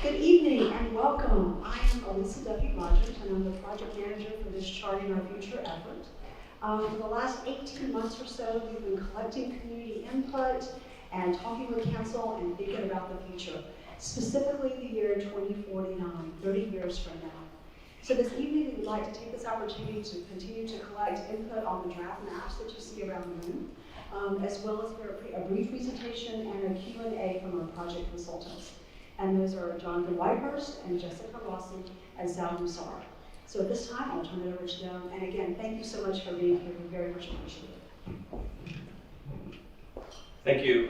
Good evening and welcome. I am Elisa Duffy Rogers and I'm the project manager for this Charting Our Future effort. For the last 18 months or so, we've been collecting community input and talking with council and thinking about the future, specifically the year 2049, 30 years from now. So this evening, we would like to take this opportunity to continue to collect input on the draft maps that you see around the room, as well as for a brief presentation and a Q&A from our project consultants. And those are Jonathan Whitehurst and Jessica Rossi and Sal Musar. So at this time, I'll turn it over to them. And again, thank you so much for being here. We very much appreciate it. Thank you.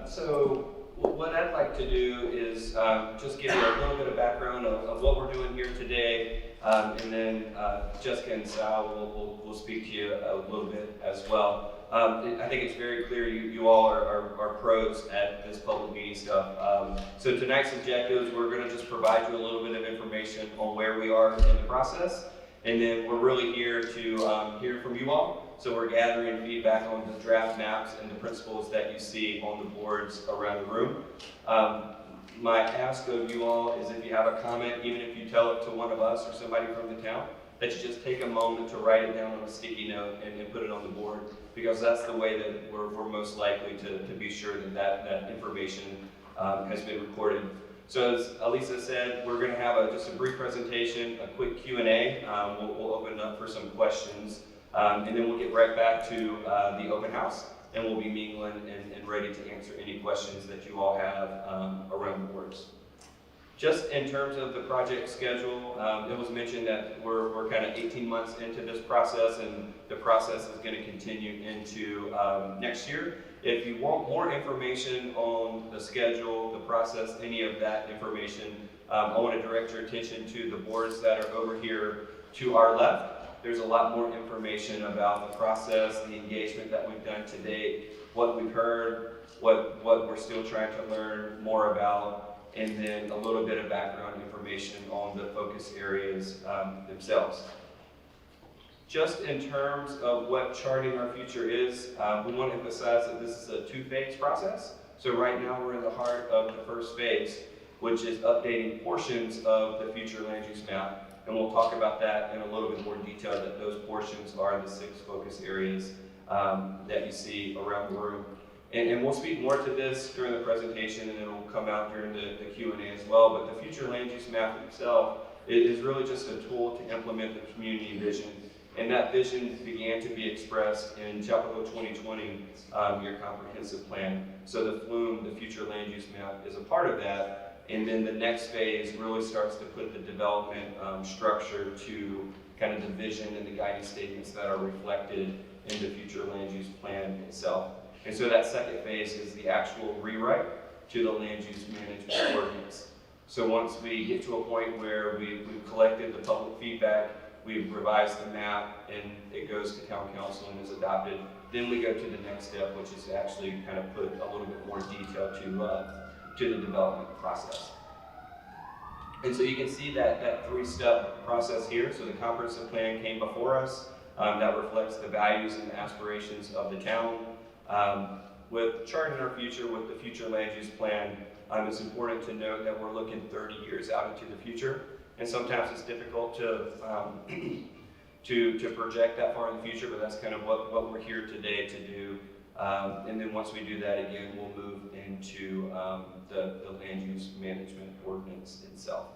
So what I'd like to do is just give you a little bit of background of what we're doing here today. And then Jessica and Sal will speak to you a little bit as well. I think it's very clear you all are pros at this public meeting stuff. So tonight's objectives, we're going to just provide you a little bit of information on where we are in the process. And then we're really here to hear from you all. So we're gathering feedback on the draft maps and the principles that you see on the boards around the room. My ask of you all is if you have a comment, even if you tell it to one of us or somebody from the town, that you just take a moment to write it down on a sticky note and put it on the board, because that's the way that we're most likely to be sure that information has been recorded. So as Elisa said, we're going to have just a brief presentation, a quick Q&A. We'll open it up for some questions, and then we'll get right back to the open house, and we'll be mingling and ready to answer any questions that you all have around the boards. Just in terms of the project schedule, it was mentioned that we're kind of 18 months into this process, and the process is going to continue into next year. If you want more information on the schedule, the process, any of that information, I want to direct your attention to the boards that are over here to our left. There's a lot more information about the process, the engagement that we've done to date, what we've heard, what we're still trying to learn more about, and then a little bit of background information on the focus areas themselves. Just in terms of what Charting Our Future is, we want to emphasize that this is a two-phase process. So right now we're in the heart of the first phase, which is updating portions of the future land use map. And we'll talk about that in a little bit more detail, that those portions are the 6 focus areas that you see around the room. And we'll speak more to this during the presentation, and it'll come out during the Q&A as well. But the future land use map itself is really just a tool to implement the community vision. And that vision began to be expressed in Chapel Hill 2020, your comprehensive plan. So the FLUME, the future land use map, is a part of that. And then the next phase really starts to put the development structure to kind of the vision and the guiding statements that are reflected in the future land use plan itself. And so that second phase is the actual rewrite to the land use management ordinance. So once we get to a point where we've collected the public feedback, we've revised the map, and it goes to town council and is adopted, then we go to the next step, which is to actually kind of put a little bit more detail to the development process. And so you can see that 3-step process here. So the comprehensive plan came before us. That reflects the values and aspirations of the town. With Charting Our Future, with the future land use plan, it's important to note that we're looking 30 years out into the future. And sometimes it's difficult to project that far in the future, but that's kind of what we're here today to do. And then once we do that again, we'll move into the land use management ordinance itself.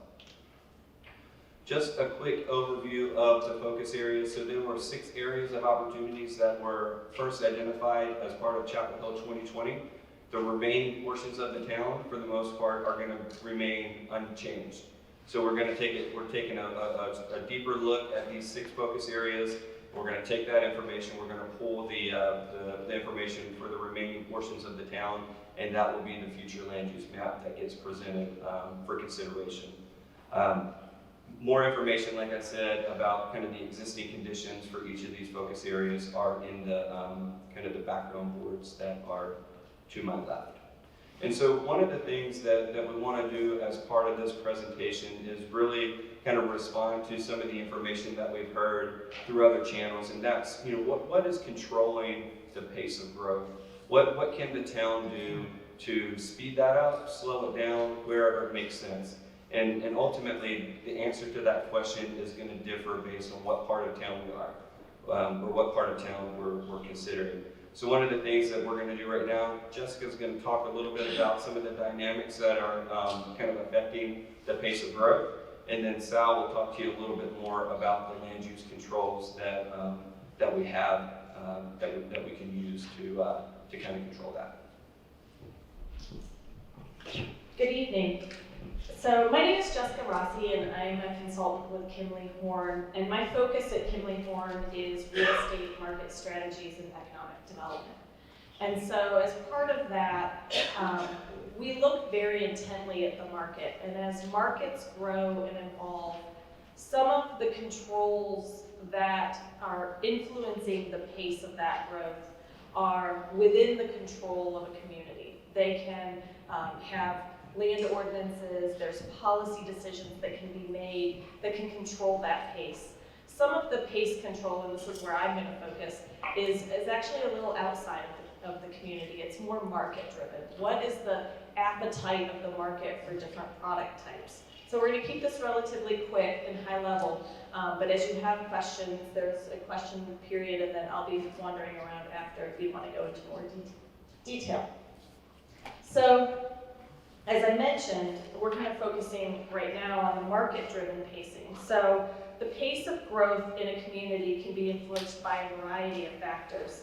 Just a quick overview of the focus areas. So there were 6 areas of opportunities that were first identified as part of Chapel Hill 2020. The remaining portions of the town, for the most part, are going to remain unchanged. So we're taking a deeper look at these 6 focus areas. We're going to take that information, we're going to pull the information for the remaining portions of the town, and that will be the future land use map that gets presented for consideration. More information, like I said, about kind of the existing conditions for each of these focus areas are in the kind of the background boards that are to my left. And so one of the things that we want to do as part of this presentation is really kind of respond to some of the information that we've heard through other channels, and that's, what is controlling the pace of growth? What can the town do to speed that up, slow it down, wherever it makes sense? And ultimately, the answer to that question is going to differ based on what part of town we are, or what part of town we're considering. So one of the things that we're going to do right now, Jessica's going to talk a little bit about some of the dynamics that are kind of affecting the pace of growth. And then Sal will talk to you a little bit more about the land use controls that we have, that we can use to kind of control that. Good evening. So my name is Jessica Rossi, and I'm a consultant with Kimley Horn. And my focus at Kimley Horn is real estate market strategies and economic development. And so as part of that, we look very intently at the market. And as markets grow and evolve, some of the controls that are influencing the pace of that growth are within the control of a community. They can have land ordinances, there's policy decisions that can be made that can control that pace. Some of the pace control, and this is where I'm going to focus, is actually a little outside of the community. It's more market driven. What is the appetite of the market for different product types? So we're going to keep this relatively quick and high level, but as you have questions, there's a question period, and then I'll be wandering around after if you want to go into more detail. So, as I mentioned, we're kind of focusing right now on the market-driven pacing. So the pace of growth in a community can be influenced by a variety of factors.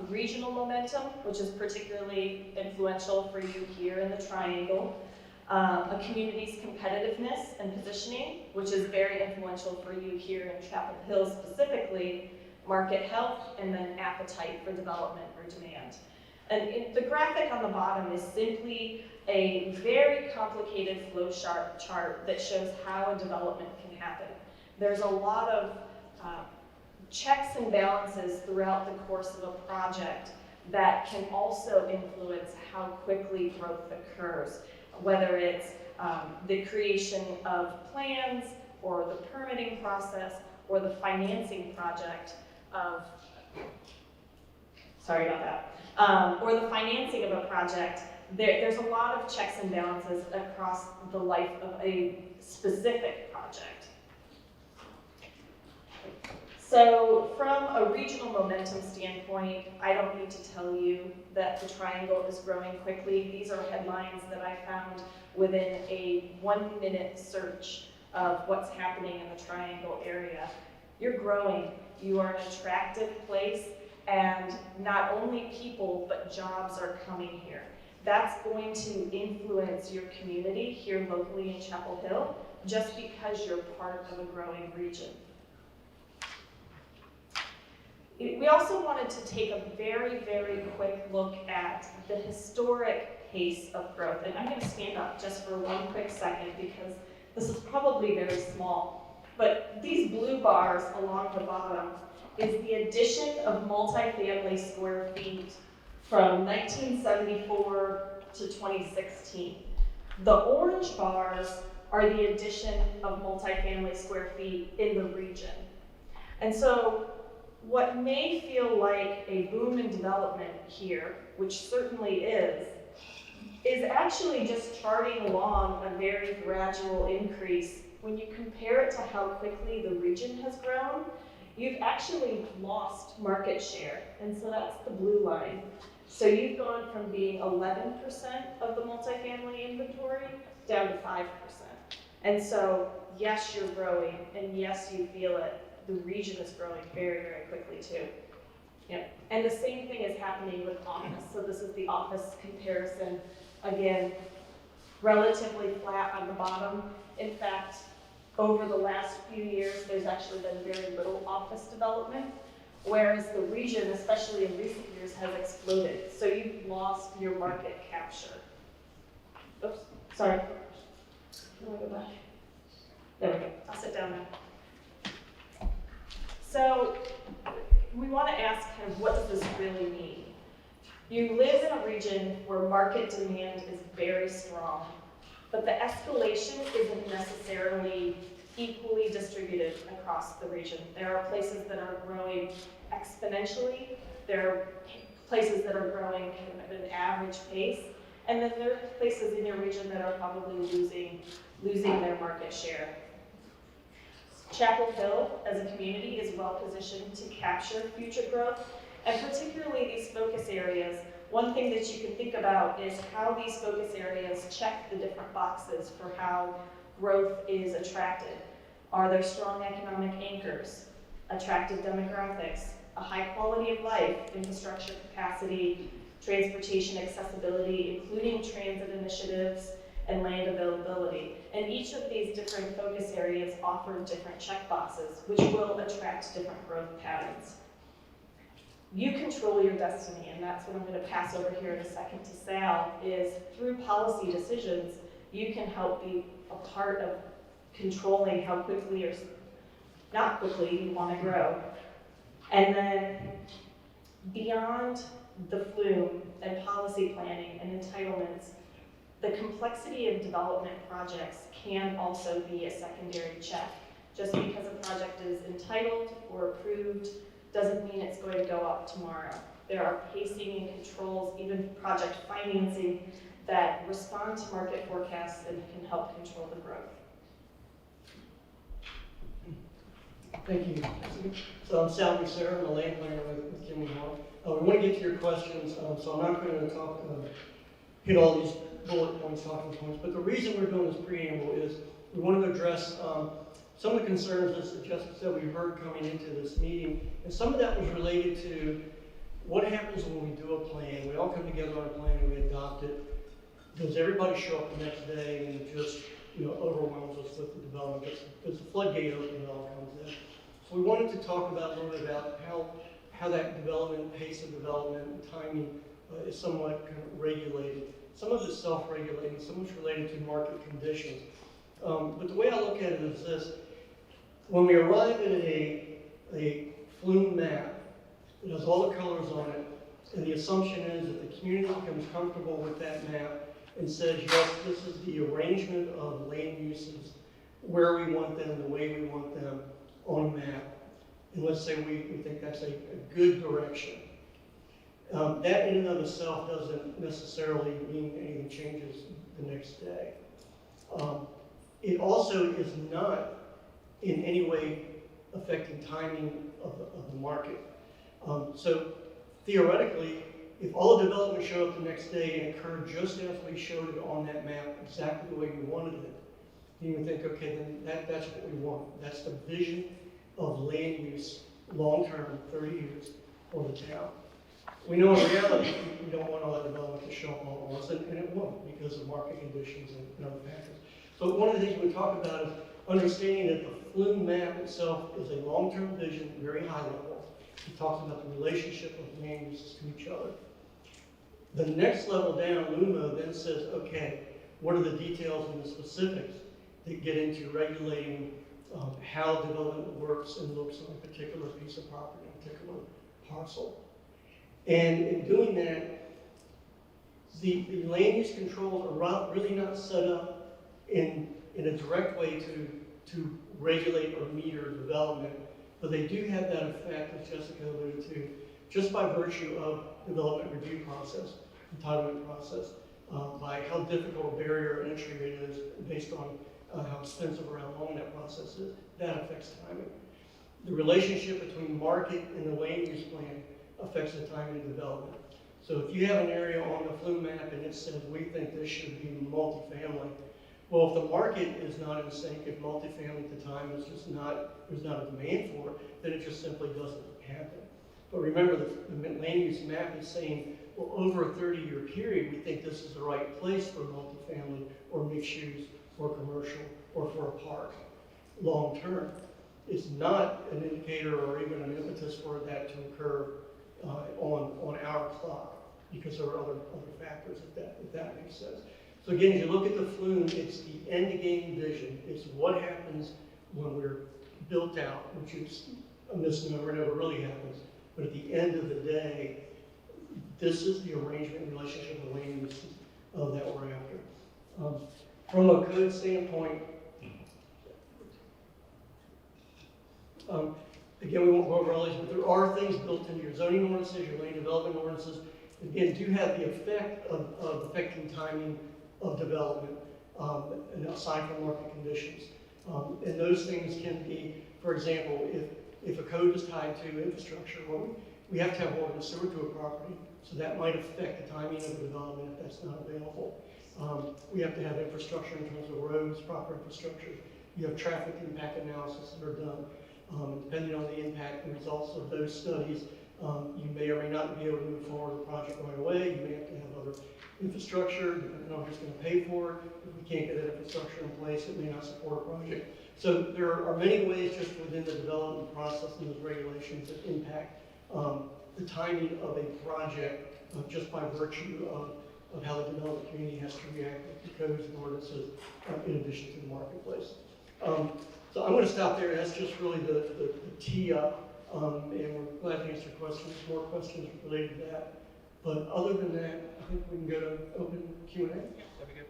Regional momentum, which is particularly influential for you here in the Triangle. A community's competitiveness and positioning, which is very influential for you here in Chapel Hill specifically. Market health, and then appetite for development or demand. And the graphic on the bottom is simply a very complicated flow chart that shows how a development can happen. There's a lot of checks and balances throughout the course of a project that can also influence how quickly growth occurs, whether it's the creation of plans, or the permitting process, or the financing project of, sorry about that, or the financing of a project. There's a lot of checks and balances across the life of a specific project. So from a regional momentum standpoint, I don't need to tell you that the Triangle is growing quickly. These are headlines that I found within a 1-minute search of what's happening in the Triangle area. You're growing, you are an attractive place, and not only people, but jobs are coming here. That's going to influence your community here locally in Chapel Hill, just because you're part of a growing region. We also wanted to take a very, very quick look at the historic pace of growth. And I'm going to stand up just for one quick second because this is probably very small. But these blue bars along the bottom is the addition of multifamily square feet from 1974 to 2016. The orange bars are the addition of multifamily square feet in the region. And so what may feel like a boom in development here, which certainly is actually just charting along a very gradual increase. When you compare it to how quickly the region has grown, you've actually lost market share. And so that's the blue line. So you've gone from being 11% of the multifamily inventory down to 5%. And so, yes, you're growing, and yes, you feel it. The region is growing very, very quickly too. Yep. And the same thing is happening with office. So this is the office comparison. Again, relatively flat on the bottom. In fact, over the last few years, there's actually been very little office development, whereas the region, especially in recent years, has exploded. So you've lost your market capture. Oops, sorry. Can I go back? There we go. I'll sit down now. So we want to ask kind of what does this really mean? You live in a region where market demand is very strong, but the escalation isn't necessarily equally distributed across the region. There are places that are growing exponentially, there are places that are growing kind of at an average pace, and then there are places in your region that are probably losing losing their market share. Chapel Hill, as a community, is well positioned to capture future growth, and particularly these focus areas. One thing that you can think about is how these focus areas check the different boxes for how growth is attracted. Are there strong economic anchors, attractive demographics, a high quality of life, infrastructure capacity, transportation accessibility, including transit initiatives, and land availability. And each of these different focus areas offer different checkboxes, which will attract different growth patterns. You control your destiny, and that's what I'm going to pass over here in a second to Sal, is through policy decisions, you can help be a part of controlling how quickly or not quickly you want to grow. And then beyond the flume and policy planning and entitlements, the complexity of development projects can also be a secondary check. Just because a project is entitled or approved doesn't mean it's going to go up tomorrow. There are pacing and controls, even project financing, that respond to market forecasts and can help control the growth. Thank you. So I'm Sal Lucero, I'm a land planner with Kimley Horn. We want to get to your questions, so I'm not going to hit all these bullet points, talking points, but the reason we're doing this preamble is we wanted to address some of the concerns that Jessica said we heard coming into this meeting, and some of that was related to what happens when we do a plan. We all come together on a plan and we adopt it. Does everybody show up the next day and it just overwhelms us with the development? Does the floodgate open and it all comes in? So we wanted to talk about a little bit about how that development, pace of development, and timing is somewhat kind of regulated. Some of it's self-regulating, some is related to market conditions. But the way I look at it is this: when we arrive at a flume map that has all the colors on it, and the assumption is that the community becomes comfortable with that map and says, yes, this is the arrangement of land uses, where we want them, the way we want them on a map, and let's say we think that's a good direction. That in and of itself doesn't necessarily mean anything changes the next day. It also is not in any way affecting timing of the market. So theoretically, if all the development showed up the next day and occurred just as we showed it on that map, exactly the way we wanted it, you can think, okay, then that's what we want. That's the vision of land use, long-term, 30 years for the town. We know in reality, we don't want all that development to show up all at once, and it won't because of market conditions and other factors. So one of the things we talk about is understanding that the flume map itself is a long-term vision, very high level. It talks about the relationship of land uses to each other. The next level down, LUMO, then says, okay, what are the details and the specifics that get into regulating how development works and looks on a particular piece of property, a particular parcel. And in doing that, the land use controls are really not set up in a direct way to regulate or meter development, but they do have that effect, as Jessica alluded to, just by virtue of development review process, entitlement process, by how difficult a barrier entry it is based on how expensive or how long that process is. That affects timing. The relationship between market and the land use plan affects the timing of development. So if you have an area on the flume map and it says we think this should be multifamily, well, if the market is not in sync, if multifamily at the time is just not, there's not a demand for it, then it just simply doesn't happen. But remember, the land use map is saying, well, over a 30-year period, we think this is the right place for multifamily or mixed use or commercial or for a park long term. It's not an indicator or even an impetus for that to occur on our clock, because there are other factors if that makes sense. So again, as you look at the flume, it's the end game vision. It's what happens when we're built out, which is a misnomer, never really happens. But at the end of the day, this is the arrangement and relationship of land uses that we're after. From a code standpoint, again, we won't go over all these, but there are things built into your zoning ordinances, your land development ordinances, again, do have the effect of affecting timing of development. and aside from market conditions. And those things can be, for example, if a code is tied to infrastructure, well, we have to have water and sewer to a property, so that might affect the timing of the development if that's not available. We have to have infrastructure in terms of roads, proper infrastructure. You have traffic impact analysis that are done. Depending on the impact and results of those studies, you may or may not be able to move forward with the project right away. You may have to have other infrastructure, depending on who's going to pay for it. If we can't get that infrastructure in place, it may not support a project. So there are many ways just within the development process and those regulations that impact the timing of a project just by virtue of how the development community has to react to codes and ordinances in addition to the marketplace. So I'm going to stop there. That's just really the tee up, and we're glad to answer questions, more questions related to that. But other than that, I think we can go to open Q&A. That'd be good.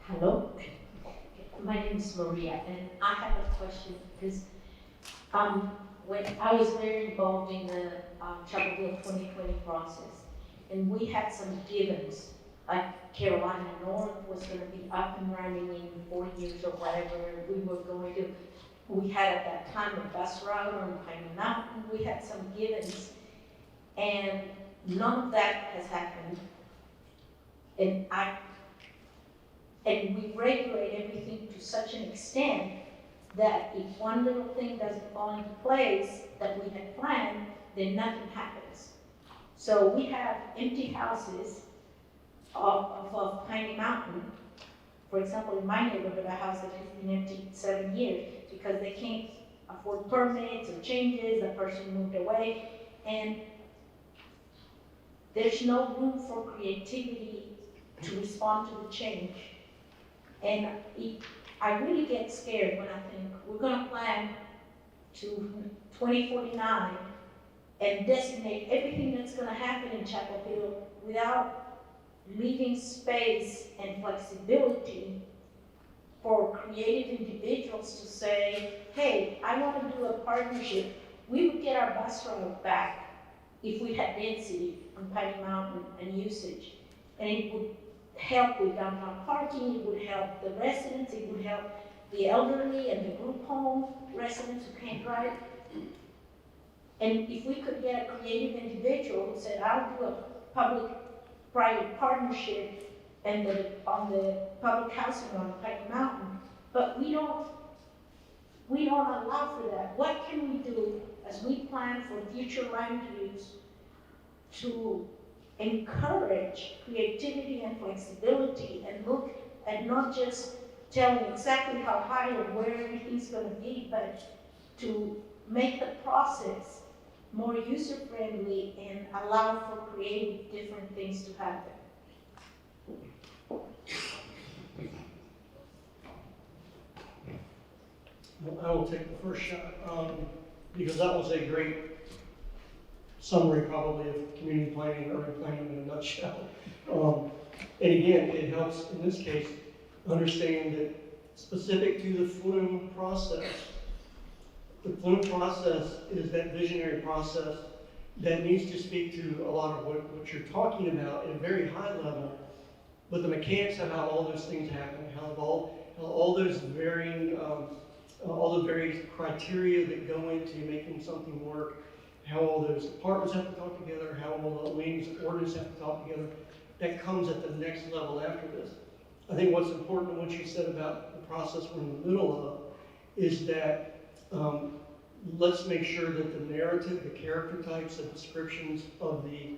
Hello, my name is Maria, and I have a question because when I was very involved in the Chapel Hill 2020 process, and we had some givens, like Carolina North was going to be up and running in 4 years or whatever we were going to. We had at that time a bus route on Pine Mountain. We had some givens, and none of that has happened. And we regulate everything to such an extent that if one little thing doesn't fall into place that we had planned, then nothing happens. So we have empty houses of Piney Mountain. For example, in my neighborhood, a house that has been empty 7 years because they can't afford permits or changes, the person moved away, and there's no room for creativity to respond to the change. And I really get scared when I think we're going to plan to 2049 and designate everything that's going to happen in Chapel Hill without leaving space and flexibility for creative individuals to say, hey, I want to do a partnership. We would get our bus route back if we had density on Piney Mountain and usage. And it would help with downtown parking, it would help the residents, it would help the elderly and the group home residents who can't drive. And if we could get a creative individual who said, I'll do a public-private partnership and on the public housing on Pike Mountain, but we don't allow for that. What can we do as we plan for future land use to encourage creativity and flexibility and look at not just telling exactly how high or where everything's going to be, but to make the process more user-friendly and allow for creative different things to happen. Well, I will take the first shot, because that was a great summary probably of community planning, urban planning in a nutshell. And again, it helps in this case understand that specific to the Flume process, the Flume process is that visionary process that needs to speak to a lot of what you're talking about at a very high level, but the mechanics of how all those things happen, how all those varying, all the various criteria that go into making something work, how all those departments have to talk together, how all the land use ordinance have to talk together, that comes at the next level after this. I think what's important in what you said about the process we're in the middle of is that let's make sure that the narrative, the character types, and descriptions of the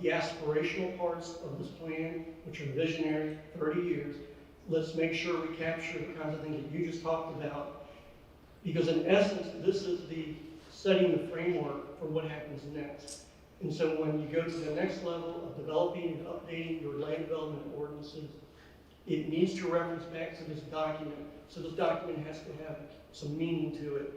aspirational parts of this plan, which are visionary, 30 years, let's make sure we capture the kinds of things that you just talked about. Because in essence, this is the setting the framework for what happens next. And so when you go to the next level of developing and updating your land development ordinances, it needs to reference back to this document. So this document has to have some meaning to it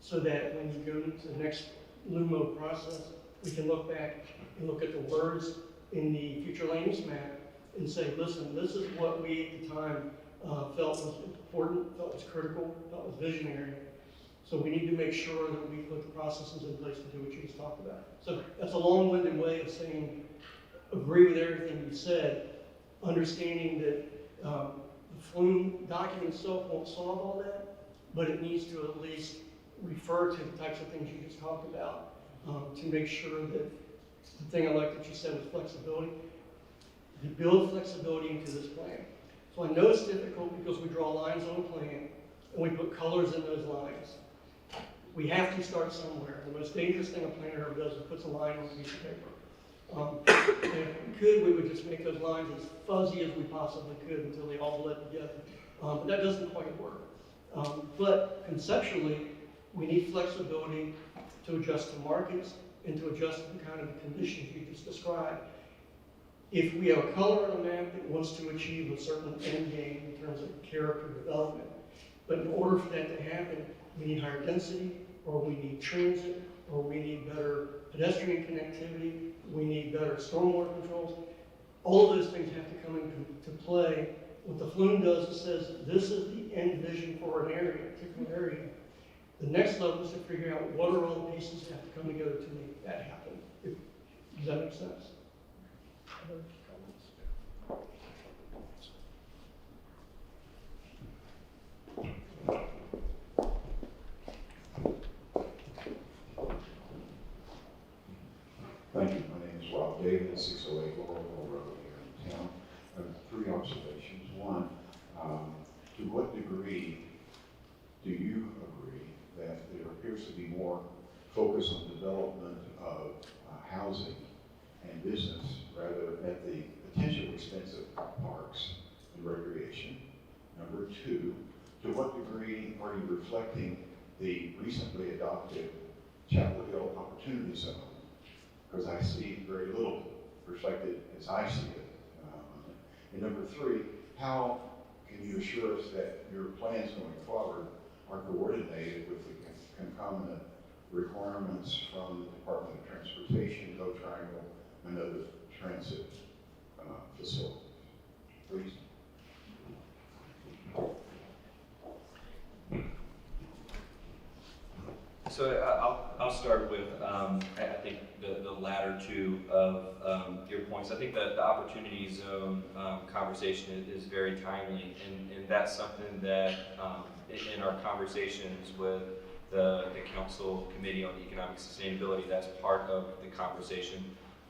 so that when you go to the next LUMO process, we can look back and look at the words in the future land use map and say, listen, this is what we at the time felt was important, felt was critical, felt was visionary. So we need to make sure that we put the processes in place to do what you just talked about. So that's a long-winded way of saying, agree with everything you said, understanding that the flume document itself won't solve all that, but it needs to at least refer to the types of things you just talked about to make sure that the thing I like that you said was flexibility. You build flexibility into this plan. So I know it's difficult because we draw lines on a plan and we put colors in those lines. We have to start somewhere. The most dangerous thing a planner ever does is puts a line on a piece of paper. And if we could, we would just make those lines as fuzzy as we possibly could until they all bled together. But that doesn't quite work. But conceptually, we need flexibility to adjust to markets and to adjust to the kind of conditions you just described. If we have a color on a map that wants to achieve a certain end game in terms of character development, but in order for that to happen, we need higher density, or we need transit, or we need better pedestrian connectivity, we need better stormwater controls. All of those things have to come into play. What the flume does is says, this is the end vision for an area, a particular area. The next level is to figure out what are all the pieces that have to come together to make that happen. Does that make sense? Other comments? Thank you. My name is Rob David, 608 Laurel Road here in town. I have 3 observations. One, to what degree do you agree that there appears to be more focus on development of housing and business rather at the potential expense of parks and recreation? Number 2, to what degree are you reflecting the recently adopted Chapel Hill Opportunity Zone? Because I see very little reflected as I see it. And number 3, how can you assure us that your plans going forward are coordinated with the concomitant requirements from the Department of Transportation, Go Triangle, and other transit facilities? Please. So I'll start with, I think the latter two of your points. I think that the opportunity zone conversation is very timely, and that's something that in our conversations with the Council Committee on Economic Sustainability, that's part of the conversation.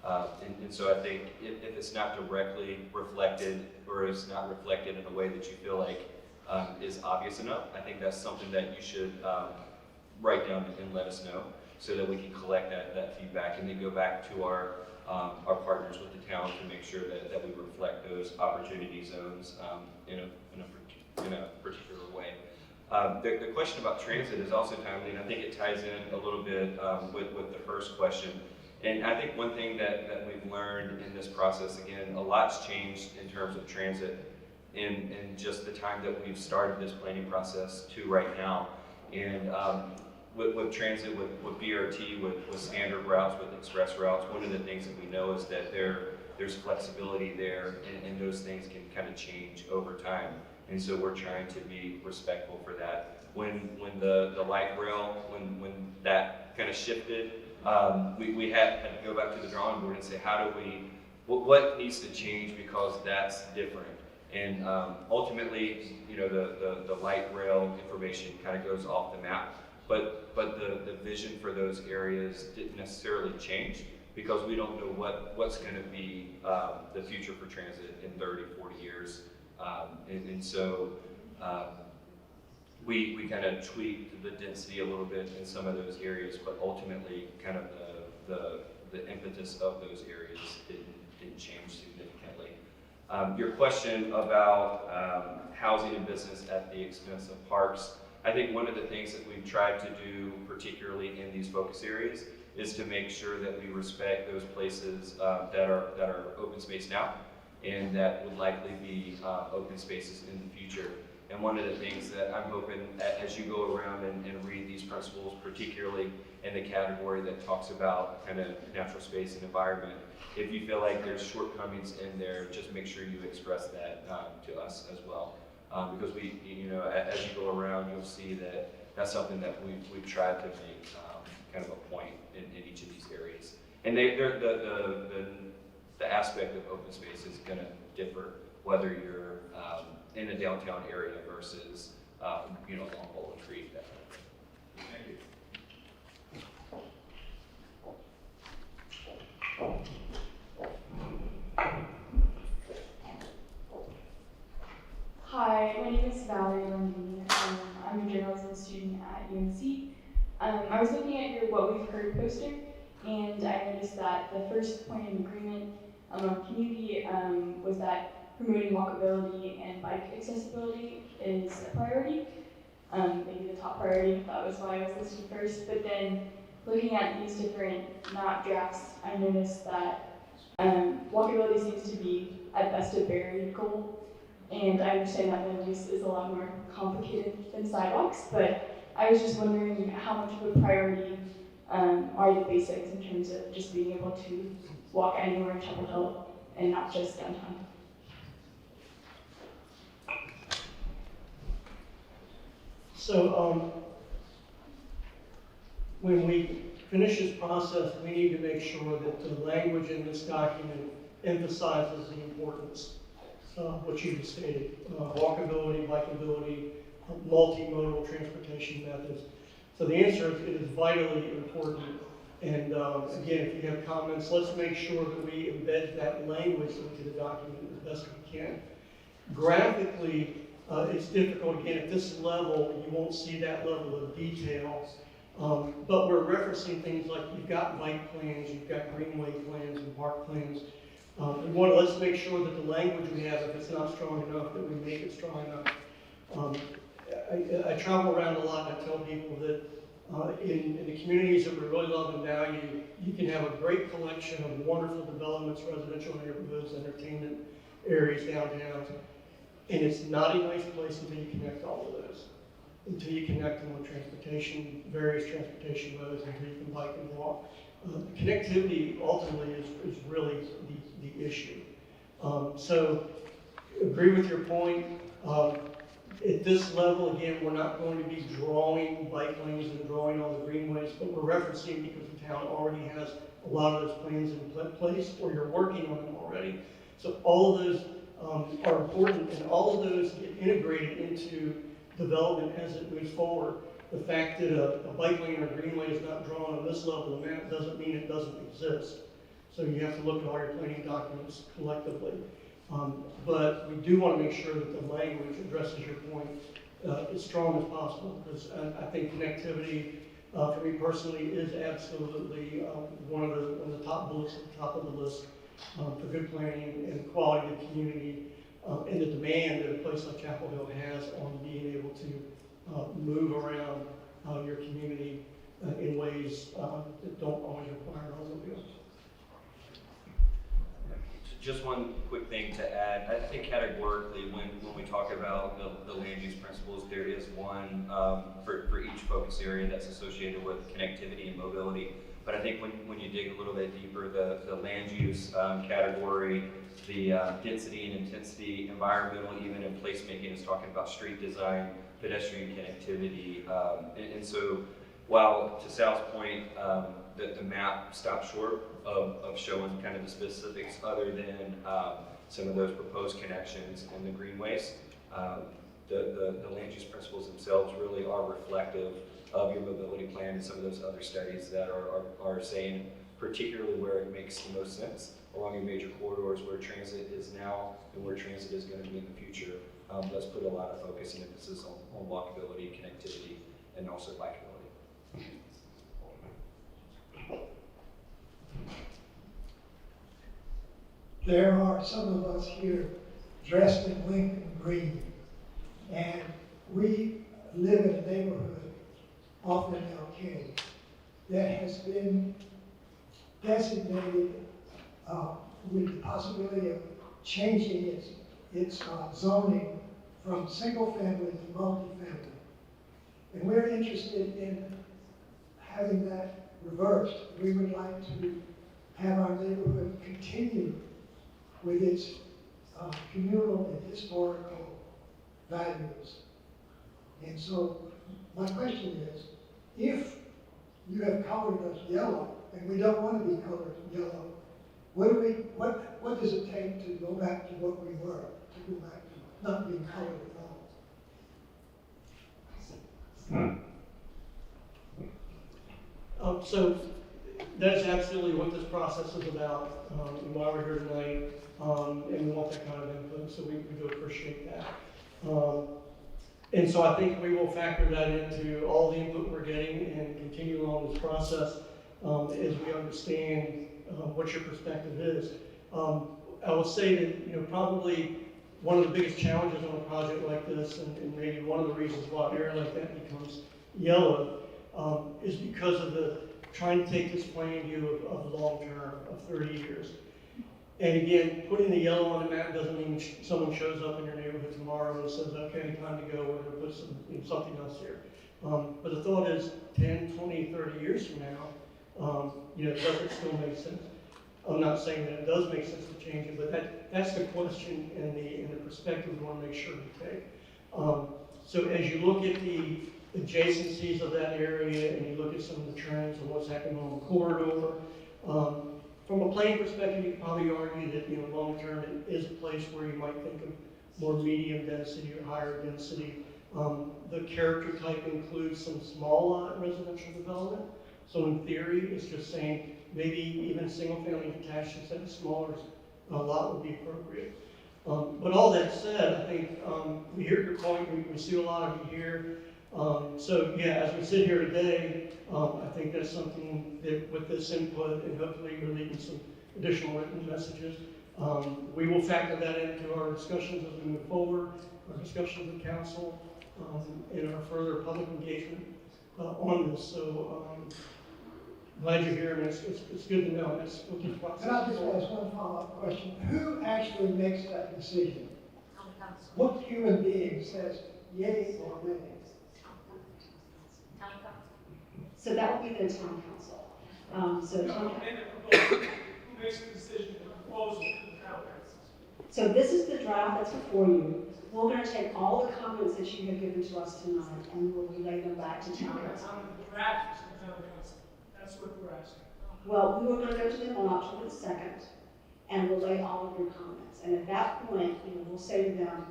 And so I think if it's not directly reflected, or it's not reflected in a way that you feel like is obvious enough, I think that's something that you should write down and let us know, so that we can collect that feedback and then go back to our partners with the town to make sure that we reflect those opportunity zones in a particular way. The question about transit is also timely, and I think it ties in a little bit with the first question. And I think one thing that we've learned in this process, again, a lot's changed in terms of transit in just the time that we've started this planning process to right now. And with transit, with BRT, with standard routes, with express routes, one of the things that we know is that there's flexibility there, and those things can kind of change over time. And so we're trying to be respectful for that. When the light rail, when that kind of shifted, we had to go back to the drawing board and say, what needs to change because that's different? And ultimately, the light rail information kind of goes off the map. But the vision for those areas didn't necessarily change, because we don't know what's going to be the future for transit in 30, 40 years. And so we kind of tweaked the density a little bit in some of those areas, but ultimately kind of the impetus of those areas didn't change significantly. Your question about housing and business at the expense of parks, I think one of the things that we've tried to do, particularly in these focus areas, is to make sure that we respect those places that are open space now, and that would likely be open spaces in the future. And one of the things that I'm hoping, as you go around and read these principles, particularly in the category that talks about kind of natural space and environment, if you feel like there's shortcomings in there, just make sure you express that to us as well. Because as you go around, you'll see that that's something that we've tried to make kind of a point in each of these areas. And the aspect of open space is going to differ whether you're in a downtown area versus along Bowling Creek. That kind of thing. Thank you. Hi, my name is Valerie Lundin. I'm a journalism student at UNC. I was looking at your What We've Heard poster, and I noticed that the first point of agreement among community was that promoting walkability and bike accessibility is a priority, maybe the top priority. That was why I was listed first. But then looking at these different map drafts, I noticed that walkability seems to be at best a buried goal. And I understand that land use is a lot more complicated than sidewalks, but I was just wondering how much of a priority are the basics in terms of just being able to walk anywhere in Chapel Hill and not just downtown. So, when we finish this process, we need to make sure that the language in this document emphasizes the importance of what you just stated, walkability, bikeability, multimodal transportation methods. So the answer is it is vitally important. And again, if you have comments, let's make sure that we embed that language into the document as best we can. Graphically, it's difficult. Again, at this level, you won't see that level of detail. But we're referencing things like you've got bike plans, you've got greenway plans and park plans. Let's make sure that the language we have, if it's not strong enough, that we make it strong enough. I travel around a lot and I tell people that in the communities that we really love and value, you can have a great collection of wonderful developments, residential neighborhoods, entertainment areas downtown. And it's not a nice place until you connect all of those. Until you connect them with transportation, various transportation modes, until you can bike and walk. Connectivity ultimately is really the issue. So agree with your point. At this level, again, we're not going to be drawing bike lanes and drawing all the greenways, but we're referencing because the town already has a lot of those plans in place, or you're working on them already. So all of those are important, and all of those get integrated into development as it moves forward. The fact that a bike lane or a greenway is not drawn on this level of the map doesn't mean it doesn't exist. So you have to look at all your planning documents collectively. But we do want to make sure that the language addresses your point as strong as possible, because I think connectivity, for me personally, is absolutely one of the top bullets at the top of the list for good planning and quality of the community, and the demand that a place like Chapel Hill has on being able to move around your community in ways that don't always require automobiles. Just one quick thing to add. I think categorically, when we talk about the land use principles, there is one for each focus area that's associated with connectivity and mobility. But I think when you dig a little bit deeper, the land use category, the density and intensity, environmental, even in placemaking, is talking about street design, pedestrian connectivity. And so while to Sal's point, the map stops short of showing kind of the specifics other than some of those proposed connections and the greenways. The land use principles themselves really are reflective of your mobility plan and some of those other studies that are saying particularly where it makes the most sense along your major corridors, where transit is now and where transit is going to be in the future. Let's put a lot of focus and emphasis on walkability, connectivity, and also bikeability. There are some of us here dressed in Lincoln green, and we live in a neighborhood off in Elkay that has been designated with the possibility of changing its zoning from single family to multifamily. And we're interested in having that reversed. We would like to have our neighborhood continue with its communal and historical values. And so My question is, if you have colored us yellow, and we don't want to be colored yellow, what does it take to go back to what we were, to go back to not being colored at all? So that's absolutely what this process is about, and why we're here tonight, and we want that kind of input, so we do appreciate that. And so I think we will factor that into all the input we're getting and continue along this process as we understand what your perspective is. I will say that, probably one of the biggest challenges on a project like this, and maybe one of the reasons why an area like that becomes yellow, is because of the trying to take this plan view of long term, of 30 years. And again, putting the yellow on the map doesn't mean someone shows up in your neighborhood tomorrow and says, okay, time to go, we're gonna put something else here. But the thought is 10, 20, 30 years from now, does it still make sense? I'm not saying that it does make sense to change it, but that's the question and the perspective we want to make sure we take. So as you look at the adjacencies of that area and you look at some of the trends and what's happening on the corridor, from a planning perspective, you could probably argue that long term it is a place where you might think of more medium density or higher density. The character type includes some small lot residential development. So in theory, it's just saying maybe even single family detached instead of smaller lot would be appropriate. But all that said, I think we hear your point. We see a lot of you here. So yeah, as we sit here today, I think that's something that with this input and hopefully you're leaving some additional written messages, we will factor that into our discussions as we move forward, our discussions with council, and our further public engagement on this. So glad you're here, and it's good to know. We'll keep Can I just ask one follow-up question? Who actually makes that decision? What human being says yay or nay? So that would be the town council. So town, Who makes the decision to propose it to the town council? so this is the draft that's before you. We're gonna take all the comments that you have given to us tonight and we'll relay them back to town council. On the draft to the town council. That's what we're asking. Well, we were gonna go to them on October the 2nd and relay all of your comments. And at that point, we'll say to them,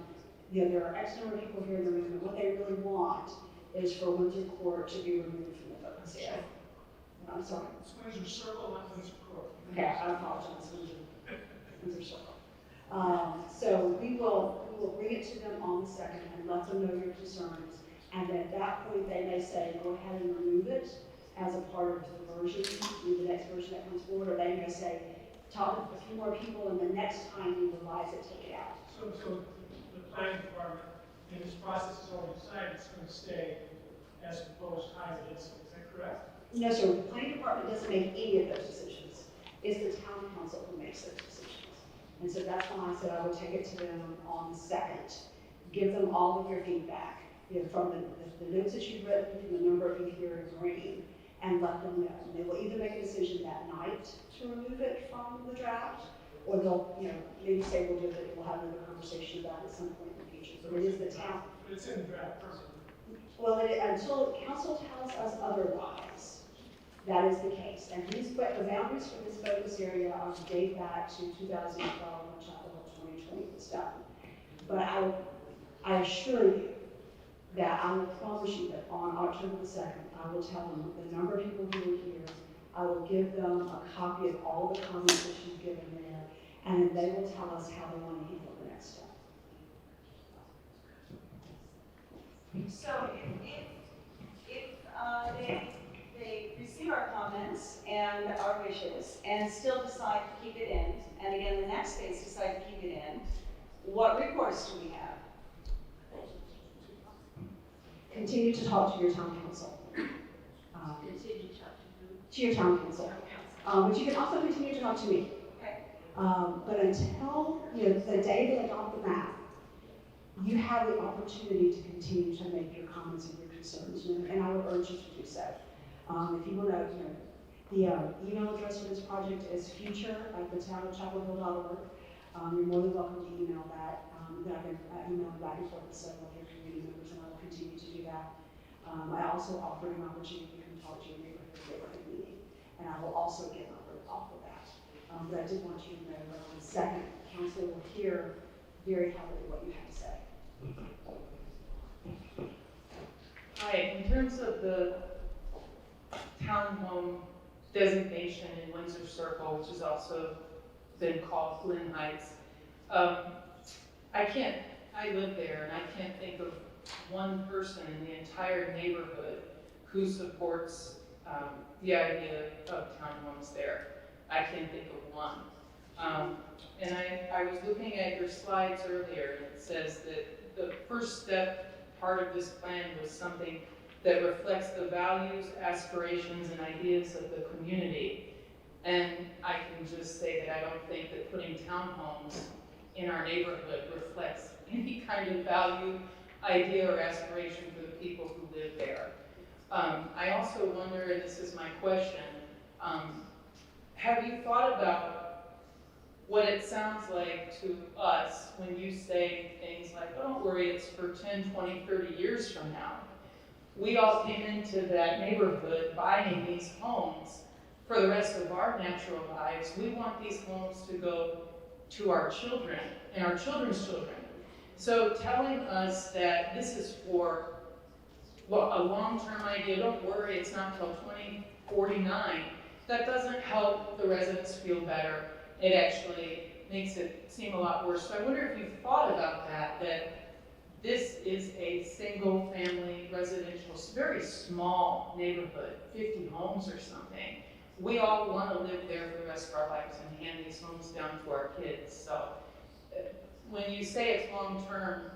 there are X number of people here in the room, and what they really want is for Windsor Court to be removed from the focus area. I'm sorry. It's Windsor Circle, not Windsor Court. Okay, I apologize, Windsor Circle. So we will bring it to them on the 2nd and let them know your concerns. And at that point, they may say, go ahead and remove it as a part of the version, the next version that comes forward, or they may say, talk to a few more people, and the next time you revise it, take it out. So the planning department, in this process is already decided, it's going to stay as proposed high density. Is that correct? No, sir, the planning department doesn't make any of those decisions. It's the town council who makes those decisions. And so that's why I said I would take it to them on the 2nd, give them all of your feedback, from the notes that you've written, from the number of you here in green, and let them know. And they will either make a decision that night to remove it from the draft, or they'll, maybe say we'll do it, we'll have another conversation about it at some point in the future. But it is the town. But it's in the draft first. Well, until council tells us otherwise, that is the case. And the boundaries for this focus area date back to 2012 when Chapel Hill 2020 was done. But I assure you that I will promise you that on October the 2nd, I will tell them the number of people who are here. I will give them a copy of all the comments that you've given there, and they will tell us how they want to handle the next step. So if they receive our comments and our wishes and still decide to keep it in, and again, the next phase decide to keep it in, what recourse do we have? Continue to talk to your town council. To your town council. But you can also continue to talk to me. Okay. But until, the day they adopt the map, you have the opportunity to continue to make your comments and your concerns, and I would urge you to do so. If you want to, the email address for this project is future@thetownofchapelhill.org. You're more than welcome to email that. Then I can email back and forth with several of your community members, and I will continue to do that. I also offered an opportunity to come talk to your neighborhood neighborhood meeting, and I will also get off of that. But I did want you to know that on the second, council will hear very heavily what you have to say. Hi, in terms of the townhome designation in Windsor Circle, which has also been called Flynn Heights, I live there and I can't think of one person in the entire neighborhood who supports the idea of townhomes there. I can't think of one. And I was looking at your slides earlier, and it says that the first step part of this plan was something that reflects the values, aspirations, and ideas of the community. And I can just say that I don't think that putting townhomes in our neighborhood reflects any kind of value, idea, or aspiration for the people who live there. I also wonder, and this is my question, have you thought about what it sounds like to us when you say things like, oh, don't worry, it's for 10, 20, 30 years from now. We all came into that neighborhood buying these homes for the rest of our natural lives. We want these homes to go to our children and our children's children. So telling us that this is for a long-term idea, don't worry, it's not till 2049, that doesn't help the residents feel better. It actually makes it seem a lot worse. So I wonder if you've thought about that this is a single-family residential, very small neighborhood, 50 homes or something. We all want to live there for the rest of our lives and hand these homes down to our kids. So when you say it's long-term,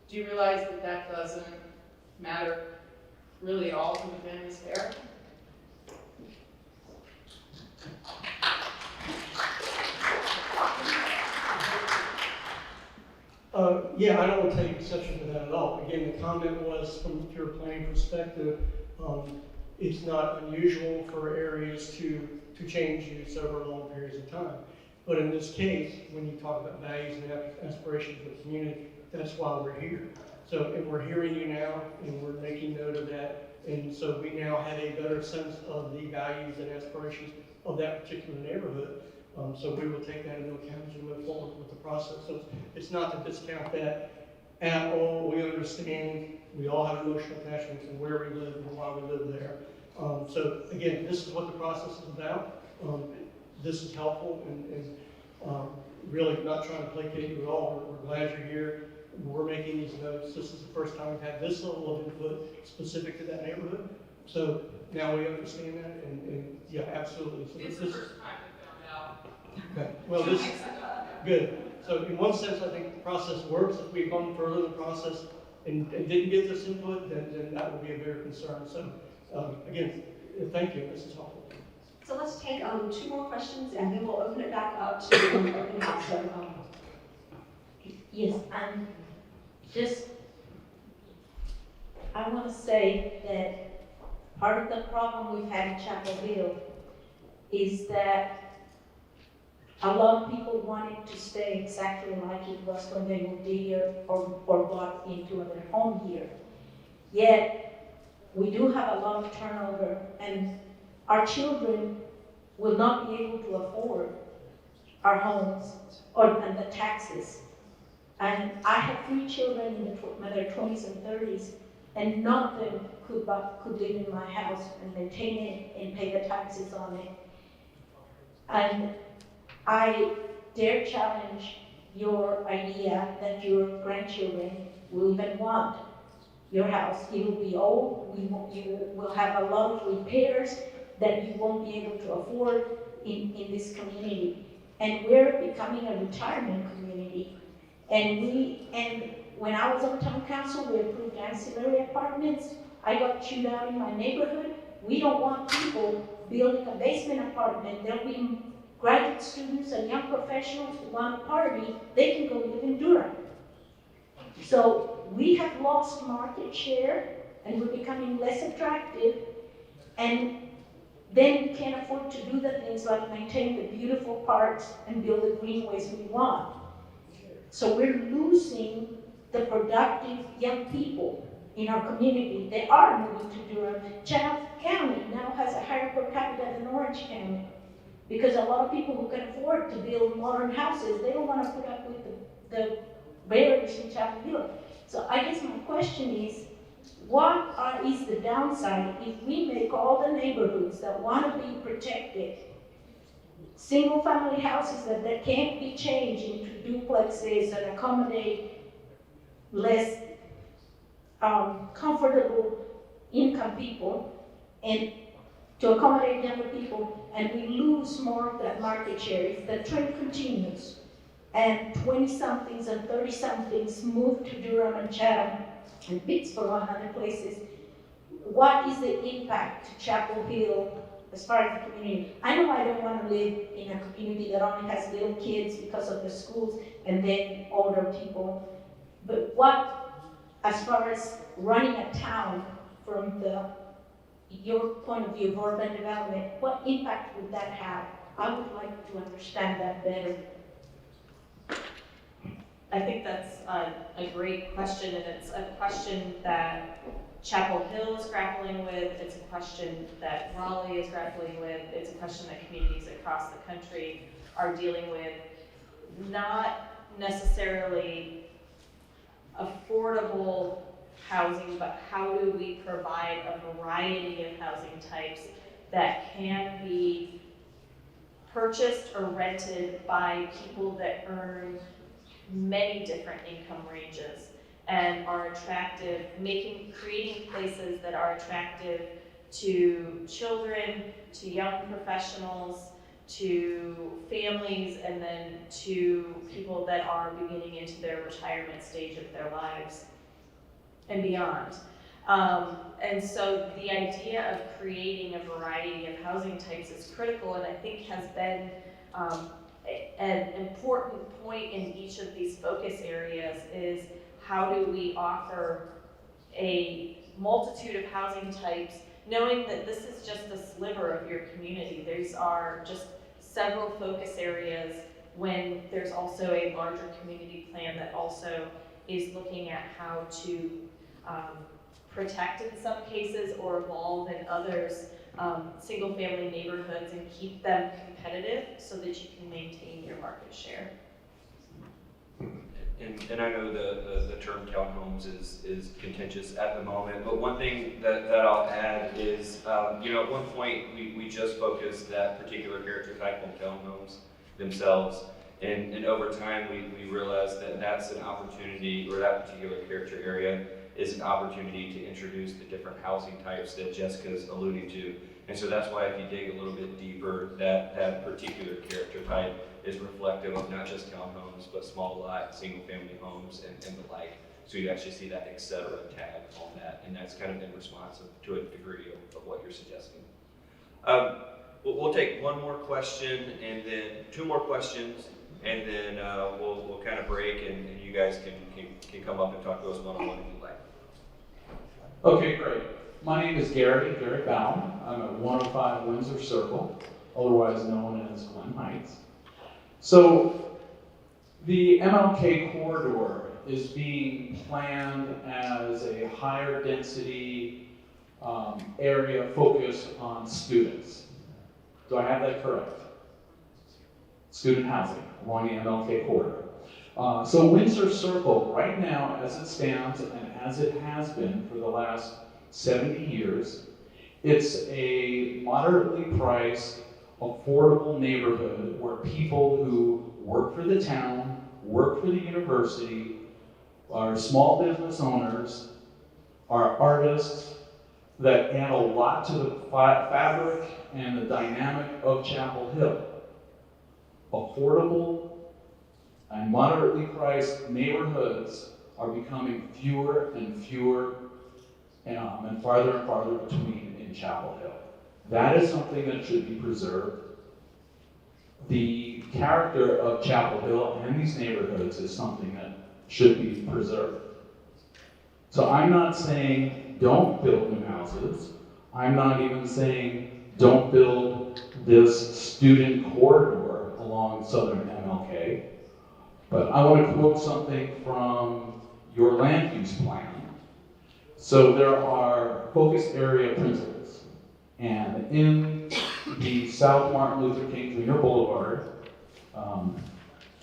do you realize that that doesn't matter really at all to the families there? Yeah, I don't want to take exception to that at all. Again, the comment was from a pure planning perspective, it's not unusual for areas to change use over long periods of time. But in this case, when you talk about values and aspirations of the community, that's why we're here. So, and we're hearing you now, and we're making note of that. And so we now have a better sense of the values and aspirations of that particular neighborhood. So we will take that into account as we move forward with the process. So it's not to discount that at all. We understand we all have emotional attachments and where we live and why we live there. So again, this is what the process is about. This is helpful and really not trying to placate you at all. We're glad you're here. We're making these notes. This is the first time we've had this level of input specific to that neighborhood. So now we understand that and yeah, absolutely. So It's the first time we found out. Okay, well, this is good. So in one sense, I think the process works. If we've gone further in the process and didn't get this input, then that would be a bigger concern. So again, thank you. This is helpful. So let's take 2 more questions, and then we'll open it back up to open house. So, Yes, and just, I want to say that part of the problem we've had in Chapelville is that a lot of people wanted to stay exactly like it was when they moved here or bought into their home here. Yet, we do have a lot of turnover, and our children will not be able to afford our homes and the taxes. And I have 3 children in their 20s and 30s, and none of them could live in my house and maintain it and pay the taxes on it. And I dare challenge your idea that your grandchildren will even want your house. It will be old, you will have a lot of repairs that you won't be able to afford in this community. And we're becoming a retirement community. And when I was on town council, we approved ancillary apartments. I got chewed out in my neighborhood. We don't want people building a basement apartment. There'll be graduate students and young professionals who want to party. They can go live in Durham. So we have lost market share, and we're becoming less attractive. And then we can't afford to do the things like maintain the beautiful parks and build the greenways we want. So we're losing the productive young people. in our community, they are moving to Durham. Chatham County now has a higher per capita than Orange County. Because a lot of people who can afford to build modern houses, they don't want to put up with the barriers in Chapel Hill. So I guess my question is, is the downside if we make all the neighborhoods that want to be protected single-family houses that can't be changed into duplexes and accommodate less comfortable income people and to accommodate younger people, and we lose more of that market share if the trend continues and 20-somethings and 30-somethings move to Durham and Chatham and Pittsburgh and other places. What is the impact to Chapel Hill as far as the community? I know I don't want to live in a community that only has little kids because of the schools and then older people. But what, as far as running a town from your point of view of urban development, what impact would that have? I would like to understand that better. I think that's a great question, and it's a question that Chapel Hill is grappling with, it's a question that Raleigh is grappling with, it's a question that communities across the country are dealing with. Not necessarily affordable housing, but how do we provide a variety of housing types that can be purchased or rented by people that earn many different income ranges and are attractive, creating places that are attractive to children, to young professionals, to families, and then to people that are beginning into their retirement stage of their lives and beyond. And so the idea of creating a variety of housing types is critical, and I think has been an important point in each of these focus areas is how do we offer a multitude of housing types, knowing that this is just a sliver of your community. These are just several focus areas when there's also a larger community plan that also is looking at how to protect in some cases or evolve in others single-family neighborhoods and keep them competitive so that you can maintain your market share. And I know the term townhomes is contentious at the moment, but one thing that I'll add is, at one point we just focused that particular character type on townhomes themselves, and over time we realized that that's an opportunity, or that particular character area is an opportunity to introduce the different housing types that Jessica's alluding to. And so that's why if you dig a little bit deeper, that particular character type is reflective of not just townhomes, but small lot, single family homes, and the like. So you actually see that et cetera tag on that, and that's kind of in response to a degree of what you're suggesting. We'll take one more question, and then two more questions, and then we'll kind of break, and you guys can come up and talk to us one-on-one if you'd like. Okay, great. My name is Gary Baum. I'm at 105 Windsor Circle, otherwise known as Glen Heights. So the MLK corridor is being planned as a higher density area focused on students. Do I have that correct? Student housing along the MLK corridor. So Windsor Circle, right now, as it stands and as it has been for the last 70 years, it's a moderately priced, affordable neighborhood where people who work for the town, work for the university, are small business owners, are artists that add a lot to the fabric and the dynamic of Chapel Hill. Affordable and moderately priced neighborhoods are becoming fewer and fewer and farther and farther between in Chapel Hill. That is something that should be preserved. The character of Chapel Hill and these neighborhoods is something that should be preserved. So I'm not saying don't build new houses. I'm not even saying don't build this student corridor along southern MLK. But I want to quote something from your land use plan. So there are focus area principles. And in the South Martin Luther King Jr. Boulevard,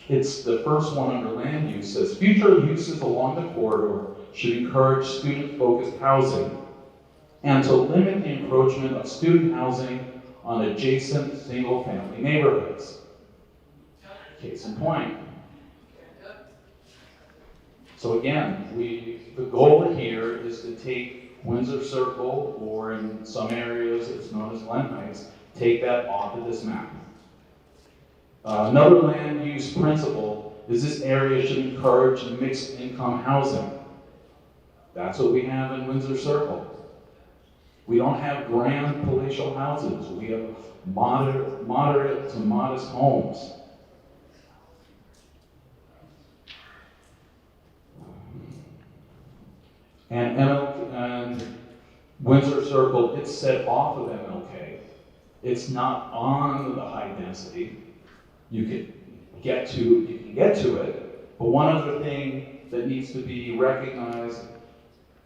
it's the first one under land use, says future uses along the corridor should encourage student-focused housing and to limit the encroachment of student housing on adjacent single-family neighborhoods. Case in point. So again, the goal here is to take Windsor Circle, or in some areas it's known as Glen Heights, take that off of this map. Another land use principle is this area should encourage mixed income housing. That's what we have in Windsor Circle. We don't have grand palatial houses. We have moderate to modest homes. And Windsor Circle, it's set off of MLK. It's not on the high density. You can get to it, but one other thing that needs to be recognized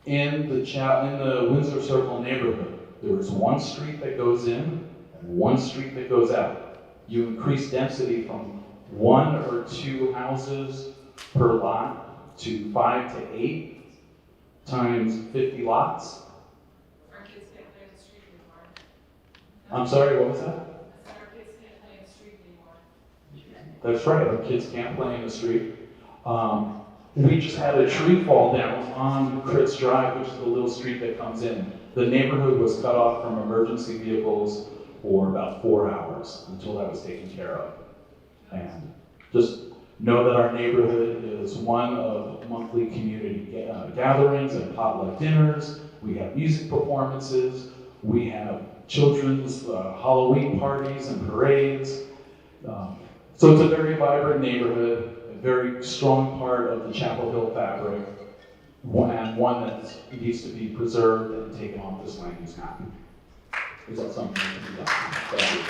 in the Windsor Circle neighborhood, there is one street that goes in and one street that goes out. You increase density from 1 or 2 houses per lot to 5 to 8 times 50 lots. Our kids can't play in the street anymore. I'm sorry, what was that? Our kids can't play in the street anymore. That's right, our kids can't play in the street. We just had a tree fall down on Critz Drive, which is the little street that comes in. The neighborhood was cut off from emergency vehicles for about 4 hours until that was taken care of. And just know that our neighborhood is one of monthly community gatherings and potluck dinners. We have music performances. We have children's Halloween parties and parades. So it's a very vibrant neighborhood, a very strong part of the Chapel Hill fabric, and one that needs to be preserved and taken off this land use map. Is that something that can be done? Thank you.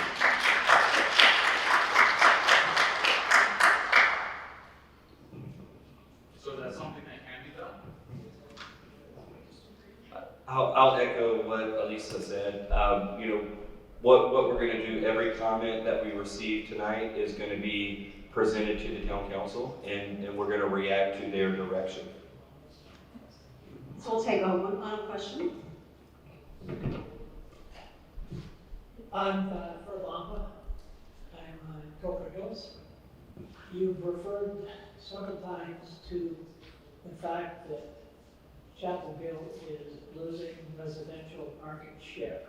So that's something that can be done? I'll echo what Elisa said. What we're going to do, every comment that we receive tonight is going to be presented to the town council, and we're going to react to their direction. So we'll take one final question. I'm Furlamba. I'm on Coker Hills. You've referred several times to the fact that Chapelville is losing residential market share,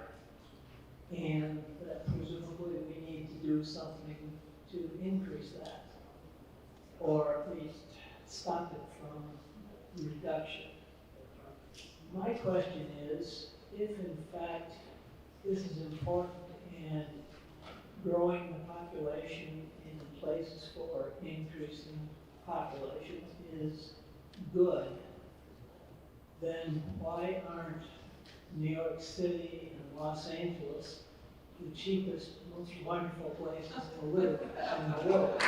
and that presumably we need to do something to increase that, or at least stop it from reduction. My question is, if in fact this is important and growing the population in places for increasing population is good, then why aren't New York City and Los Angeles the cheapest, most wonderful places to live in the world?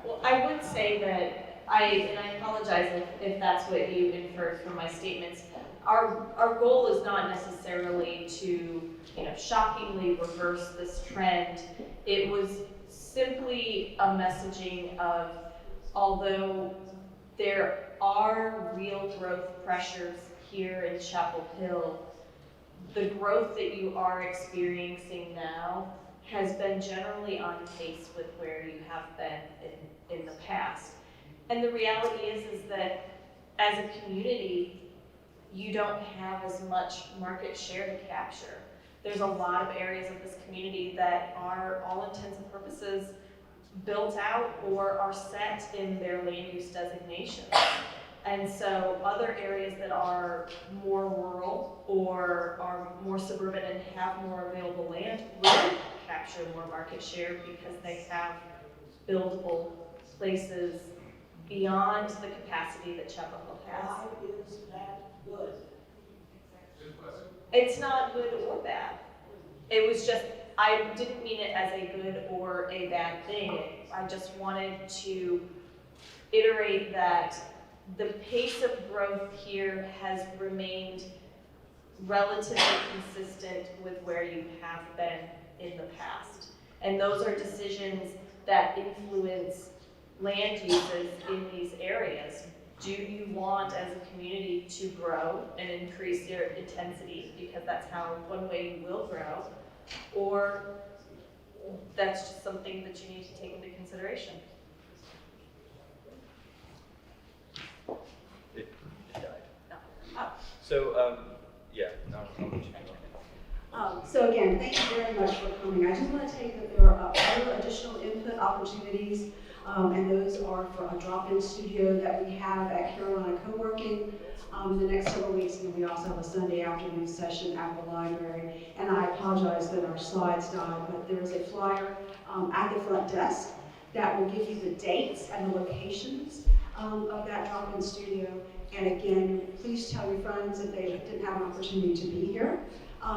Well, I would say that and I apologize if that's what you inferred from my statements. Our goal is not necessarily to, shockingly reverse this trend. It was simply a messaging of, although there are real growth pressures here in Chapel Hill, the growth that you are experiencing now has been generally on pace with where you have been in the past. And the reality is that as a community, you don't have as much market share to capture. There's a lot of areas of this community that are, all intents and purposes, built out or are set in their land use designations. And so other areas that are more rural or are more suburban and have more available land will capture more market share because they have buildable places beyond the capacity that Chapel Hill has. Why is that good? It's not good or bad. It was just, I didn't mean it as a good or a bad thing. I just wanted to iterate that the pace of growth here has remained relatively consistent with where you have been in the past. And those are decisions that influence land uses in these areas. Do you want, as a community, to grow and increase your intensity because that's how one way you will grow? Or that's just something that you need to take into consideration? It died. No. So, yeah, I'll let you go. So again, thank you very much for coming. I just want to take that there are other additional input opportunities, and those are for a drop-in studio that we have at Carolina Co-working in the next several weeks, and we also have a Sunday afternoon session at the library. And I apologize that our slides died, but there is a flyer at the front desk that will give you the dates and the locations of that drop-in studio. And again, please tell your friends if they didn't have an opportunity to be here.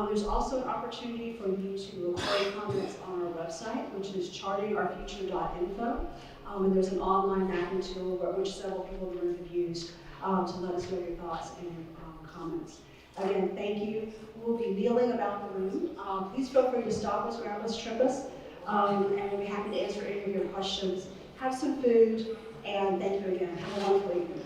There's also an opportunity for you to record comments on our website, which is chartingourfuture.info. And there's an online mapping tool which several people in the room have used to let us know your thoughts and your comments. Again, thank you. We'll be kneeling about the room. Please feel free to stop us, grab us, trip us, and we'll be happy to answer any of your questions. Have some food, and thank you again. Have a wonderful evening.